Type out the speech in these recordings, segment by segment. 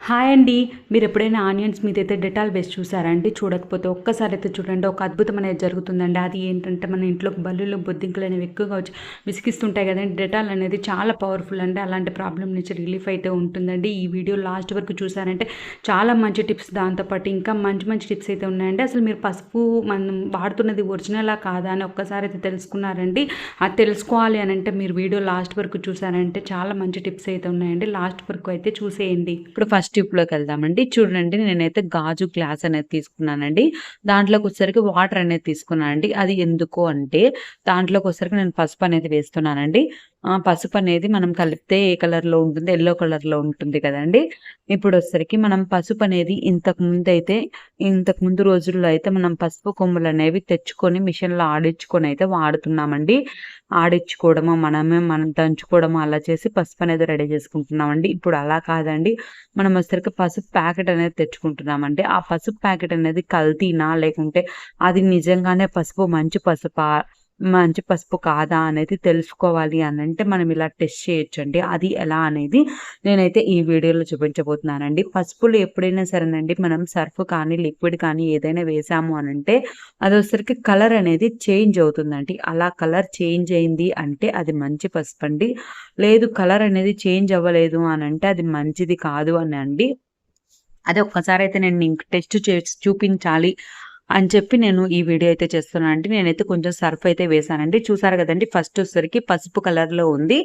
Hi అండి. మీరెప్పుడైనా onions మీదైతే డెటాల్ వేసి చూసారా అండి? చూడకపోతే ఒక్కసారి అయితే చూడండి. ఒక అద్భుతం అనేది జరుగుతుందండి. అది ఏంటంటే మన ఇంట్లో బల్లులు, బొద్దింకలు అనేవి ఎక్కువగా వచ్చి విసిగిస్తుంటాయి కదండీ! డెటాల్ అనేది చాలా పవర్‌ఫుల్ అండి. అలాంటి ప్రాబ్లమ్ నుంచి రిలీఫ్ అయితే ఉంటుందండి. ఈ వీడియో లాస్ట్ వరకు చూసారంటే చాలా మంచి టిప్స్ దాంతో పాటు ఇంకా మంచి మంచి టిప్స్ అయితే ఉన్నాయండి. అసలు మీరు పసుపు మనం వాడుతున్నది ఒరిజినలా కాదా అని ఒక్కసారి అయితే తెలుసుకున్నారండి. అది తెలుసుకోవాలి అనంటే మీరు వీడియో లాస్ట్ వరకు చూసారంటే చాలా మంచి టిప్స్ అయితే ఉన్నాయండి. లాస్ట్ వరకు అయితే చూసేయండి. ఇప్పుడు ఫస్ట్ టిప్‌లోకి వెళ్దామండి. చూడండి నేనైతే గాజు గ్లాస్ అనేది తీసుకున్నానండి. దాంట్లోకొచ్చేసరికి వాటర్ అనేది తీసుకున్నానండి. అది ఎందుకు అంటే దాంట్లోకొచ్చేసరికి నేను పసుపు అనేది వేస్తున్నానండి. పసుపు అనేది మనం కలిపితే ఏ కలర్‌లో ఉంటుంది? యెల్లో కలర్‌లో ఉంటుంది కదండీ! ఇప్పుడొచ్చేసరికి మనం పసుపు అనేది ఇంతకు ముందు రోజుల్లో అయితే మనం పసుపు కొమ్ములనేవి తెచ్చుకొని మిషన్‌లో ఆడించుకొని అయితే వాడుతున్నామండి. ఆడించుకోవడము, మనం దంచుకోవడము అలా చేసి పసుపనేది రెడీ చేసుకుంటున్నామండి. ఇప్పుడు అలా కాదండి. మనం వచ్చేసరికి పసుపు ప్యాకెట్ అనేది తెచ్చుకుంటున్నామండి. ఆ పసుపు ప్యాకెట్ అనేది కల్తీనా? లేకుంటే అది నిజంగానే మంచి పసుపు కాదా అనేది తెలుసుకోవాలి అనంటే మనం ఇలా టెస్ట్ చేయొచ్చండి. అది ఎలా అనేది నేనైతే ఈ వీడియోలో చూపించబోతున్నానండి. పసుపులో ఎప్పుడైనా సరేనండి మనం సర్ఫ్ కానీ, లిక్విడ్ కానీ ఏదైనా వేసాము అనంటే అదొచ్చేసరికి కలర్ అనేది చేంజ్ అవుతుందండి. అలా కలర్ చేంజ్ అయింది అంటే అది మంచి పసుపండి. లేదు కలర్ అనేది చేంజ్ అవ్వలేదు అనంటే అది మంచిది కాదు అని అండి. అది ఒక్కసారయితే నేను మీకు టెస్ట్ చేసి చూపించాలి అని చెప్పి నేను ఈ వీడియో అయితే చేస్తున్నానండి. నేనైతే కొంచెం సర్ఫ్ అయితే వేశానండి. చూసారు గదండీ! ఫస్ట్ వచ్చేసరికి పసుపు కలర్‌లో ఉంది.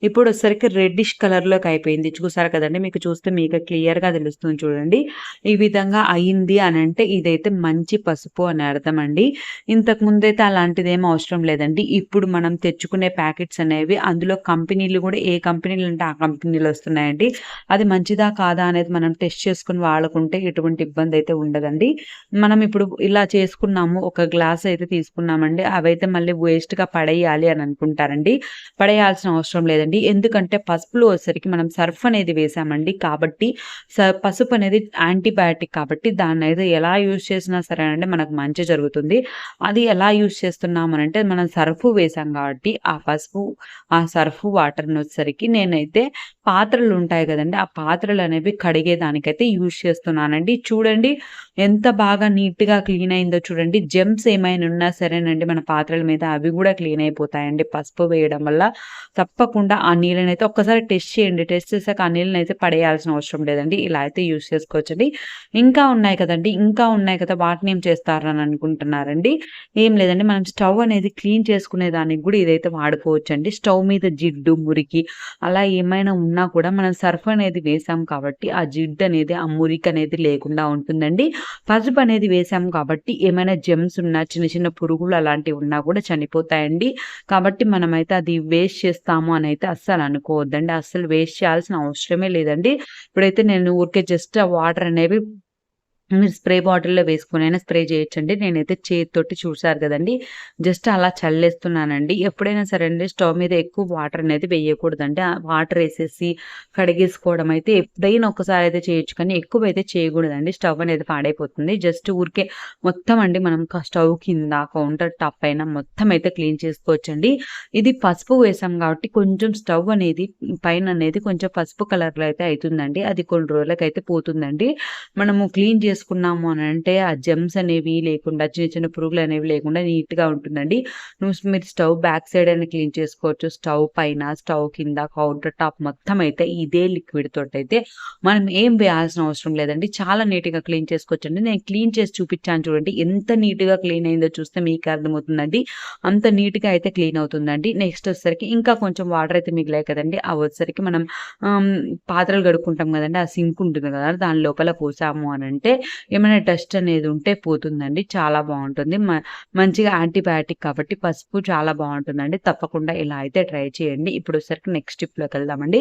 ఇప్పుడొచ్చేసరికి రెడ్డిష్ కలర్‌లోకి అయిపోయింది. చూసారు కదండీ! మీకు చూస్తే మీకు క్లియర్‌గా తెలుస్తుంది చూడండి. ఈ విధంగా అయింది అనంటే ఇదైతే మంచి పసుపు అని అర్థమండి. ఇంతకుముందైతే అలాంటిదేమి అవసరం లేదండి. ఇప్పుడు మనం తెచ్చుకునే ప్యాకెట్స్ అనేవి అందులో కంపెనీలు గూడా ఏ కంపెనీలుంటే ఆ కంపెనీలొస్తున్నాయండి. అది మంచిదా? కాదా? అనేది మనం టెస్ట్ చేసుకొని వాడుకుంటే ఎటువంటి ఇబ్బందయితే ఉండదండి. మనం ఇప్పుడు ఇలా చేసుకున్నాము. ఒక గ్లాస్ అయితే తీసుకున్నామండి. అవైతే మళ్ళీ వేస్ట్‌గా పడేయాలి అని అనుకుంటారండి. పడేయాల్సిన అవసరం లేదండి. ఎందుకంటే పసుపులో వచ్చేసరికి మనం సర్ఫ్ అనేది వేసామండి. కాబట్టి పసుపు అనేది యాంటీబయాటిక్ కాబట్టి దాన్నైతే ఎలా యూజ్ చేసినా సరేనండి మనకు మంచి జరుగుతుంది. అది ఎలా యూజ్ చేస్తున్నామనంటే మనం సర్ఫ్ వేసాం కాబట్టి ఆ సర్ఫ్ వాటర్‌ని వచ్చేసరికి నేనైతే పాత్రలుంటాయి గదండీ! ఆ పాత్రలనేవి కడిగేదానికైతే యూజ్ చేస్తున్నానండి. చూడండి ఎంత బాగా నీట్‌గా క్లీన్ అయిందో చూడండి. జెర్మ్స్ ఏమైనా ఉన్నా సరేనండి మన పాత్రల మీద అవి గూడా క్లీన్ అయిపోతాయండి పసుపు వేయడం వల్ల. తప్పకుండా ఆ నీళ్ళనైతే ఒక్కసారి టెస్ట్ చేయండి. టెస్ట్ చేసాక ఆ నీళ్ళనైతే పడేయాల్సిన అవసరం లేదండి. ఇలా అయితే యూజ్ చేసుకోవచ్చండి. ఇంకా ఉన్నాయి కదండీ! ఇంకా ఉన్నాయి కదా! వాటినేం చేస్తారని అనుకుంటున్నారండి. ఏం లేదండి మనం స్టవ్ అనేది క్లీన్ చేసుకునే దానికి గూడా ఇదైతే వాడుకోవచ్చండి. స్టవ్ మీద జిడ్డు, మురికి అలా ఏమైనా ఉన్నా కూడా మనం సర్ఫ్ అనేది వేసాం కాబట్టి ఆ జిడ్డనేది, ఆ మురికనేది లేకుండా ఉంటుందండి. పసుపనేది వేసాం కాబట్టి ఏమైనా జెర్మ్స్ ఉన్నా, చిన్న చిన్న పురుగులు అలాంటివి ఉన్నా కూడా చనిపోతాయండి. కాబట్టి మనమైతే అది వేస్ట్ చేస్తాము అనైతే అస్సలనుకోవద్దండి. అస్సలు వేస్ట్ చేయాల్సిన అవసరమే లేదండి. ఇప్పుడైతే నేను ఊరికే జస్ట్ ఆ వాటర్ అనేవి మీరు స్ప్రే బాటిల్‌లో వేసుకొనైనా స్ప్రే చేయొచ్చండి. నేనైతే చేత్తోటి చూసారు గదండీ! జస్ట్ అలా చల్లేస్తున్నానండి. ఎప్పుడైనా సరే అండి స్టవ్ మీద ఎక్కువ వాటర్ అనేది వేయకూడదండి. ఆ వాటర్ ఏసేసి కడిగేసుకోవడం అయితే ఎప్పుడైనా ఒక్కసారి అయితే చేయొచ్చు కానీ ఎక్కువైతే చేయకూడదండి. స్టవ్ అనేది పాడైపోతుంది. జస్ట్ ఊరికే మొత్తం అండి మనం స్టవ్ కింద, కౌంటర్ టాప్ పైన మొత్తం అయితే క్లీన్ చేసుకోవచ్చండి. ఇది పసుపు వేసాం కాబట్టి కొంచెం స్టవ్ అనేది పైననేది కొంచెం పసుపు కలర్‌లో అయితే అయితుందండి. అది కొన్ని రోజులకైతే పోతుందండి. మనము క్లీన్ చేసుకున్నాము అనంటే ఆ జెర్మ్స్ అనేవి లేకుండా చిన్న చిన్న పురుగులనేవి లేకుండా నీట్‌గా ఉంటుందండి. మీరు స్టవ్ బ్యాక్ సైడ్ అయినా క్లీన్ చేసుకోవచ్చు. స్టవ్ పైన, స్టవ్ కింద, కౌంటర్ టాప్ మొత్తం అయితే ఇదే లిక్విడ్ తోటైతే మనం ఏం వేయాల్సిన అవసరం లేదండి. చాలా నీట్‌గా క్లీన్ చేసుకోవచ్చండి. నేను క్లీన్ చేసి చూపిచ్చాను చూడండి. ఎంత నీట్‌గా క్లీన్ అయిందో చూస్తే మీకే అర్థమవుతుందండి. అంత నీట్‌గా అయితే క్లీన్ అవుతుందండి. నెక్స్ట్ వచ్చేసరికి ఇంకా కొంచెం వాటర్ అయితే మిగిలాయి కదండీ! అవి వచ్చేసరికి మనం ఆహ్, పాత్రలు కడుక్కుంటాం గదండీ! ఆ సింక్ ఉంటుంది గదా! దాని లోపల పోసాము అనంటే ఏమైనా డస్ట్ అనేది ఉంటే పోతుందండి. చాలా బావుంటుంది. మంచిగా యాంటీబయాటిక్ కాబట్టి పసుపు చాలా బావుంటుందండి. తప్పకుండా ఇలా అయితే ట్రై చేయండి. ఇప్పుడొచ్చేసరికి నెక్స్ట్ టిప్‌లోకెళ్దామండి.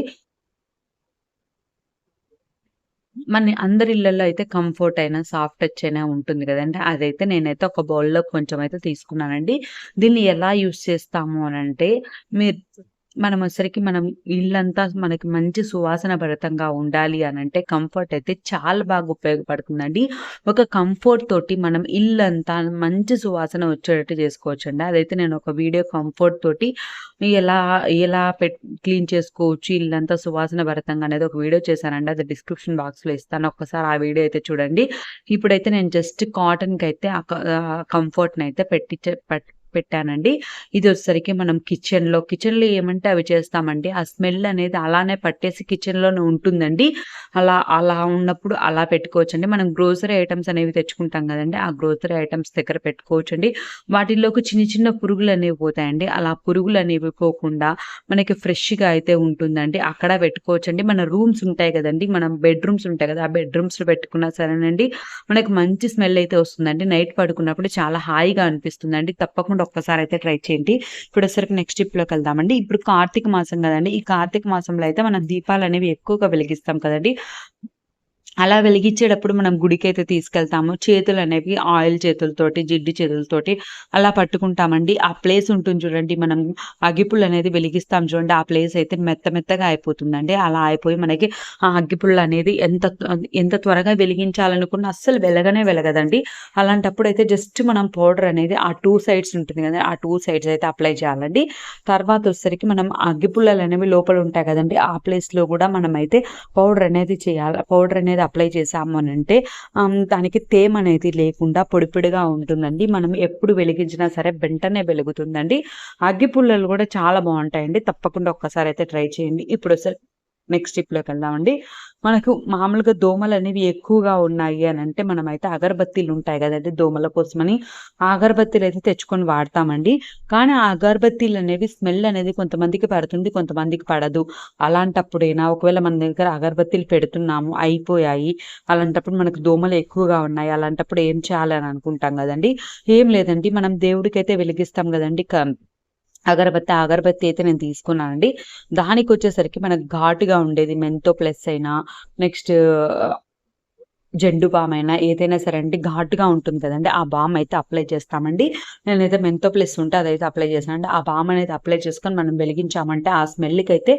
మన అందరి ఇళ్లల్లో అయితే కంఫర్ట్ అయినా, సాఫ్ట్ టచ్ అయినా ఉంటుంది గదండీ! అదైతే నేనైతే ఒక బౌల్‌లో కొంచెం అయితే తీసుకున్నానండి. దీన్ని ఎలా యూజ్ చేస్తాము అనంటే మీరు మనం ఇల్లంతా మనకి మంచి సువాసన భరితంగా ఉండాలి అనంటే కంఫర్ట్ అయితే చాలా బాగా ఉపయోగపడుతుందండి. ఒక కంఫర్ట్ తోటి మనం ఇల్లంతా మంచి సువాసన వచ్చేటట్టు చేసుకోవచ్చండి. అదైతే నేను ఒక వీడియో కంఫర్ట్ తోటి ఎలా ఎలా క్లీన్ చేసుకోవచ్చు ఇల్లంతా సువాసన భరితంగా అనేది ఒక వీడియో చేశానండి. అది డిస్క్రిప్షన్ బాక్స్‌లో ఇస్తాను. ఒక్కసారి ఆ వీడియో అయితే చూడండి. ఇప్పుడైతే నేను జస్ట్ కాటన్‌కైతే కంఫర్ట్‌నయితే పెట్టానండి. ఇదొచ్చేసరికి మనం కిచెన్‌లో ఏమంటే అవి చేస్తామండి. ఆ స్మెల్ అనేది అలానే పట్టేసి కిచెన్‌లోనే ఉంటుందండి. అలా ఉన్నప్పుడు అలా పెట్టుకోవచ్చండి. మనం గ్రోసరీ ఐటెమ్స్ అనేవి తెచ్చుకుంటాం గదండీ! ఆ గ్రోసరీ ఐటెమ్స్ దగ్గర పెట్టుకోవచ్చండి. వాటిల్లోకి చిన్న పురుగులనేవి పోతాయండి. అలా పురుగులనేవి పోకుండా మనకి ఫ్రెష్‌గా అయితే ఉంటుందండి. అక్కడ పెట్టుకోవచ్చండి. మన రూమ్స్ ఉంటాయి గదండీ! మనం బెడ్‌రూమ్స్ ఉంటాయి గదా! ఆ బెడ్‌రూమ్స్‌లో పెట్టుకున్నా సరేనండి, మనకి మంచి స్మెల్ అయితే వస్తుందండి. నైట్ పడుకున్నప్పుడు చాలా హాయిగా అనిపిస్తుందండి. తప్పకుండా ఒక్కసారైతే ట్రై చేయండి. ఇప్పుడొసరికి నెక్స్ట్ టిప్‌లోకెళ్దామండి. ఇప్పుడు కార్తీక మాసం గదండీ! ఈ కార్తీక మాసంలో అయితే మనం దీపాలనేవి ఎక్కువగా వెలిగిస్తాం కదండీ! అలా వెలిగిచ్చేటప్పుడు మనం గుడికైతే తీసుకెళ్తాము. చేతులనేవి ఆయిల్ చేతులతోటి, జిడ్డు చేతులతోటి అలా పట్టుకుంటామండి. ఆ ప్లేస్ ఉంటుంది చూడండి. మనం అగ్గిపుల్లనేది వెలిగిస్తాం చూడండి. ఆ ప్లేస్ అయితే మెత్తగా అయిపోతుందండి. అలా అయిపోయి మనకి ఆ అగ్గిపుల్లనేది ఎంత త్వరగా వెలిగించాలనుకున్నా అస్సలు వెలగదండి. అలాంటప్పుడైతే జస్ట్ మనం పౌడర్ అనేది ఆ 2 సైడ్స్ ఉంటుంది కదా! ఆ 2 సైడ్స్ అయితే అప్లై చేయాలండి. తర్వాతొచ్చేసరికి మనం అగ్గిపుల్లలనేవి లోపల ఉంటాయి కదండీ! ఆ ప్లేస్‌లో గూడా మనమైతే పౌడర్ అనేది అప్లై చేశాము అనంటే దానికి తేమనేది లేకుండా పొడి పొడిగా ఉంటుందండి. మనం ఎప్పుడు వెలిగించినా సరే వెంటనే వెలుగుతుందండి. అగ్గి పుల్లలు గూడా చాలా బావుంటాయండి. తప్పకుండా ఒక్కసారైతే ట్రై చేయండి. ఇప్పుడొసరి నెక్స్ట్ టిప్‌లోకెళ్దామండి. మనకు మామూలుగా దోమలనేవి ఎక్కువగా ఉన్నాయి అనంటే మనమైతే అగరబత్తీలుంటాయి గదండీ! దోమల కోసమని. ఆ అగరబత్తీలైతే తెచ్చుకొని వాడతామండి. కానీ ఆ అగరబత్తీలనేవి స్మెల్ అనేది కొంతమందికి పడుతుంది. కొంతమందికి పడదు. అలాంటప్పుడేనా ఒకవేళ మన దగ్గర అగరబత్తీలు పెడుతున్నాము, అయిపోయాయి. అలాంటప్పుడు మనకు దోమలు ఎక్కువగా ఉన్నాయి. అలాంటప్పుడు ఏం చేయాలి అని అనుకుంటాం గదండీ! ఏం లేదండి. మనం దేవుడికైతే వెలిగిస్తాం గదండీ! ఆ అగరబత్తి అయితే నేను తీసుకున్నానండి. దానికొచ్చేసరికి మనకు ఘాటుగా ఉండేది మెంతో ప్లస్ అయినా, నెక్స్ట్ జెండు బామైనా ఏదైనా సరే అండి ఘాటుగా ఉంటుంది కదండీ! ఆ బామ్ అయితే అప్లై చేస్తామండి. నేనైతే మెంతో ప్లస్ ఉంటే అదైతే అప్లై చేశానండి. ఆ బామ్ అనేది అప్లై చేసుకొని మనం వెలిగించామంటే ఆ స్మెల్‌కైతే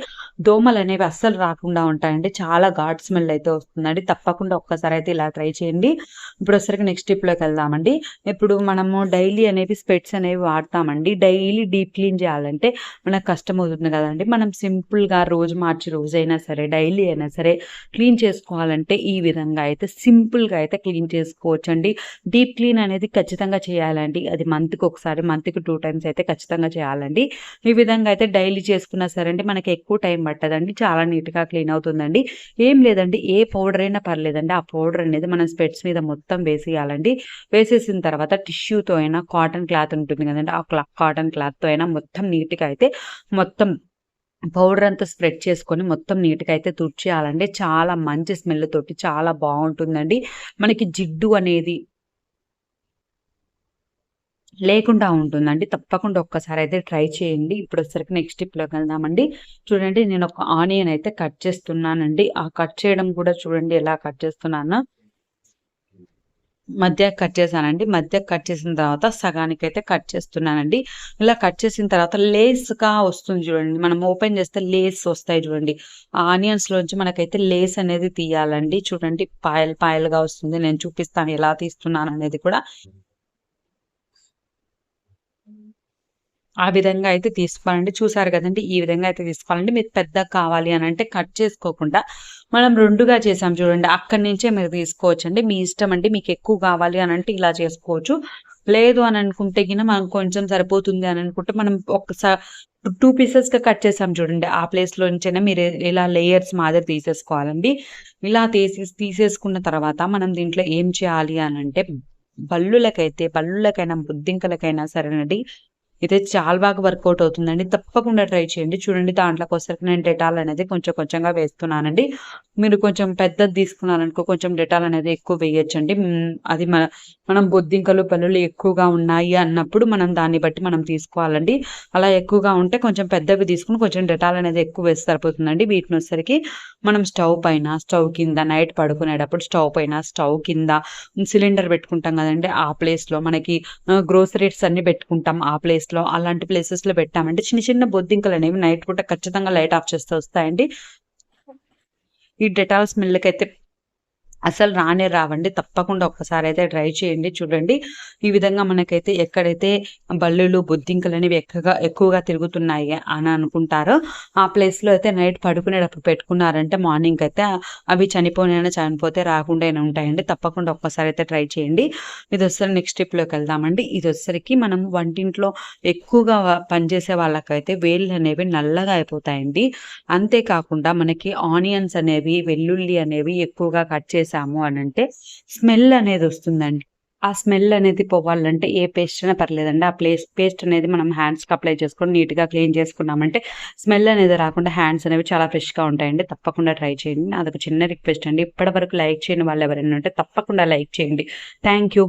దోమలనేవి అస్సలు రాకుండా ఉంటాయండి. చాలా ఘాటు స్మెల్ అయితే వస్తుందండి. తప్పకుండా ఒక్కసారైతే ఇలా ట్రై చేయండి. ఇప్పుడొసరికి నెక్స్ట్ టిప్‌లోకెళ్దామండి. ఇప్పుడు మనము డైలీ అనేవి స్పెట్స్ అనేవి వాడతామండి. డైలీ డీప్ క్లీన్ చేయాలంటే మనకు కష్టమవుతుంది కదండీ! మనం సింపుల్‌గా రోజు మార్చి రోజైనా సరే, డైలీ అయినా సరే క్లీన్ చేసుకోవాలంటే ఈ విధంగా అయితే సింపుల్‌గా అయితే క్లీన్ చేసుకోవచ్చండి. డీప్ క్లీన్ అనేది ఖచ్చితంగా చేయాలండి. అది మంత్‌కి 2 టైమ్స్ అయితే ఖచ్చితంగా చేయాలండి. ఈ విధంగా అయితే డైలీ చేసుకున్నా సరే అండి మనకి ఎక్కువ టైం పట్టదండి. చాలా నీట్‌గా క్లీన్ అవుతుందండి. ఏం లేదండి ఏ పౌడర్ అయినా పర్లేదండి. ఆ పౌడర్ అనేది మనం స్పెట్స్ మీద మొత్తం వేసేయాలండి. వేసేసిన తర్వాత టిష్యూతో అయినా కాటన్ క్లాత్ ఉంటుంది కదండీ! ఆ కాటన్ క్లాత్‌తో అయినా మొత్తం నీట్‌గా అయితే మొత్తం పౌడర్ అంతా స్ప్రెడ్ చేసుకొని మొత్తం నీట్‌గా అయితే తుడిచేయాలండి. చాలా మంచి స్మెల్ తోటి చాలా బావుంటుందండి. మనకి జిడ్డు అనేది లేకుండా ఉంటుందండి. తప్పకుండా ఒక్కసారైతే ట్రై చేయండి. ఇప్పుడొచ్చేసరికి నెక్స్ట్ టిప్‌లోకెళ్దామండి. చూడండి నేను ఒక ఆనియన్ అయితే కట్ చేస్తున్నానండి. ఆ కట్ చేయడం కూడా చూడండి ఎలా కట్ చేస్తున్నానో. మధ్యకి కట్ చేశానండి. మధ్యకి కట్ చేసిన తర్వాత సగానికైతే కట్ చేస్తున్నానండి. ఇలా కట్ చేసిన తర్వాత లేస్‌గా వస్తుంది చూడండి. మనం ఓపెన్ చేస్తే లేస్ వస్తాయి చూడండి. ఆ ఆనియన్స్‌లోంచి మనకైతే లేస్ అనేది తీయాలండి. చూడండి పాయలుగా వస్తుంది. నేను చూపిస్తాను ఎలా తీస్తున్నాననేది కూడా. ఆ విధంగా అయితే తీసుకోవాలండి. చూసారు గదండీ! ఈ విధంగా అయితే తీసుకోవాలండి. మీకు పెద్దగా కావాలి అనంటే కట్ చేసుకోకుండా మనం 2గా చేసాం చూడండి. అక్కడి నుంచే మీరు తీసుకోవచ్చండి. మీ ఇష్టమండి. మీకెక్కువ కావాలి అనంటే ఇలా చేసుకోవచ్చు. లేదు అని అనుకుంటే గిన మనం కొంచెం సరిపోతుంది అని అనుకుంటే మనం 2 పీసెస్‌గా కట్ చేసాం చూడండి. ఆ ప్లేస్‌లో నుంచైనా మీరు ఇలా లేయర్స్ మాదిరి తీసేసుకోవాలండి. ఇలా తీసేసుకున్న తర్వాత మనం దీంట్లో ఏం చేయాలి అనంటే బల్లులకైనా, బొద్దింకలకైనా సరేనండి ఇదైతే చాలా బాగా వర్కౌట్ అవుతుందండి. తప్పకుండా ట్రై చేయండి. చూడండి దాంట్లోకొసరికి నేను డెటాల్ అనేది కొంచెం కొంచెంగా వేస్తున్నానండి. మీరు కొంచెం పెద్దది తీసుకున్నారనుకో కొంచెం డెటాల్ అనేది ఎక్కువ వేయొచ్చండి. అది మనం బొద్దింకలు, బల్లులు ఎక్కువగా ఉన్నాయి అన్నప్పుడు మనం దాన్ని బట్టి మనం తీసుకోవాలండి. అలా ఎక్కువగా ఉంటే కొంచెం పెద్దవి తీసుకొని కొంచెం డెటాల్ అనేది ఎక్కువ వేస్తే సరిపోతుందండి. వీటినొసరికి మనం స్టవ్ కింద నైట్ పడుకునేటప్పుడు స్టవ్ కింద సిలిండర్ పెట్టుకుంటాం గదండీ! ఆ ప్లేస్‌లో మనకి గ్రోసరీస్ అన్నీ పెట్టుకుంటాం ఆ ప్లేస్‌లో. ప్లేస్‌లో అలాంటి ప్లేసెస్‌లో పెట్టామంటే చిన్న చిన్న బొద్దింకలనేవి నైట్ పూట ఖచ్చితంగా లైట్ ఆఫ్ చేస్తే వస్తాయండి. ఈ డెటాల్ స్మెల్‌కైతే అసలు రానే రావండి. తప్పకుండా ఒక్కసారైతే ట్రై చేయండి. చూడండి. ఈ విధంగా మనకైతే ఎక్కడైతే బల్లులు, బొద్దింకలనేవి ఎక్కువగా తిరుగుతున్నాయి అని అనుకుంటారో, ఆ ప్లేస్‌లో అయితే నైట్ పడుకునేటప్పుడు పెట్టుకున్నారంటే మార్నింగ్‌కైతే అవి చనిపోతే రాకుండానే ఉంటాయండి. తప్పకుండా ఒక్కసారైతే ట్రై చేయండి. ఇదొచ్చేసరికి నెక్స్ట్ స్టెప్‌లోకెళ్దామండి. ఇదొచ్చేసరికి మనం వంటింట్లో ఎక్కువగా పనిచేసే వాళ్ళకైతే వేళ్ళనేవి నల్లగా అయిపోతాయండి. అంతే కాకుండా మనకి ఆనియన్స్ అనేవి, వెల్లుల్లి అనేవి ఎక్కువగా కట్ చేసాము అనంటే స్మెల్ అనేదొస్తుందండి. ఆ స్మెల్ అనేది పోవాలంటే ఏ పేస్ట్ అయినా పర్లేదండి. ఆ పేస్ట్ అనేది మనం హ్యాండ్స్‌కి అప్లై చేసుకొని నీట్‌గా క్లీన్ చేసుకున్నామంటే స్మెల్ అనేది రాకుండా హ్యాండ్స్ అనేవి చాలా ఫ్రెష్‌గా ఉంటాయండి. తప్పకుండా ట్రై చేయండి. అదొక చిన్న రిక్వెస్ట్ అండి. ఇప్పటి వరకు లైక్ చేయని వాళ్ళు ఎవరైనా ఉంటే తప్పకుండా లైక్ చేయండి. Thank you.